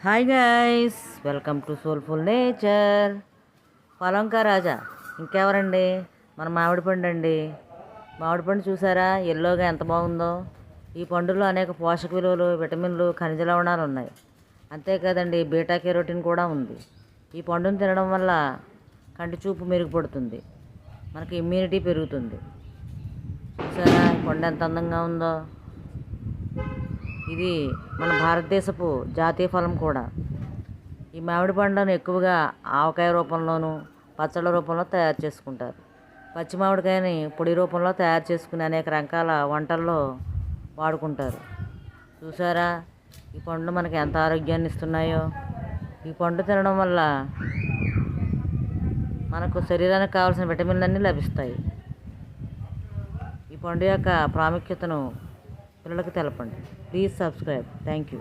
Hi guys, welcome to soulful nature. పొలంకా రాజా ఇంకెవరండి, మన మామిడి పండు అండి. మామిడి పండు చూసారా, ఎల్లోగా ఎంత బాగుందో. ఈ పండులో అనేక పోషక విలువలు, విటమిన్లు, ఖనిజ లవణాలు ఉన్నాయి. అంతేకాదండి, బీటా కెరోటిన్ కూడా ఉంది. ఈ పండును తినడం వల్ల కంటి చూపు మెరుగుపడుతుంది, మనకి ఇమ్యూనిటీ పెరుగుతుంది. చూసారా ఈ పండు ఎంత అందంగా ఉందో. ఇది మన భారతదేశపు జాతీయ ఫలం కూడా. ఈ మామిడి పండ్లను ఎక్కువగా ఆవకాయ రూపంలోనూ, పచ్చళ్ళ రూపంలో తయారు చేసుకుంటారు. పచ్చి మామిడికాయని పొడి రూపంలో తయారు చేసుకుని అనేక రకాల వంటల్లో వాడుకుంటారు. చూసారా ఈ పండ్లు మనకి ఎంత ఆరోగ్యాన్ని ఇస్తున్నాయో. ఈ పండు తినడం వల్ల మనకు శరీరానికి కావాల్సిన విటమిన్లన్నీ లభిస్తాయి. ఈ పండు యొక్క ప్రాముఖ్యతను పిల్లలకు తెలపండి. Please subscribe. Thank you.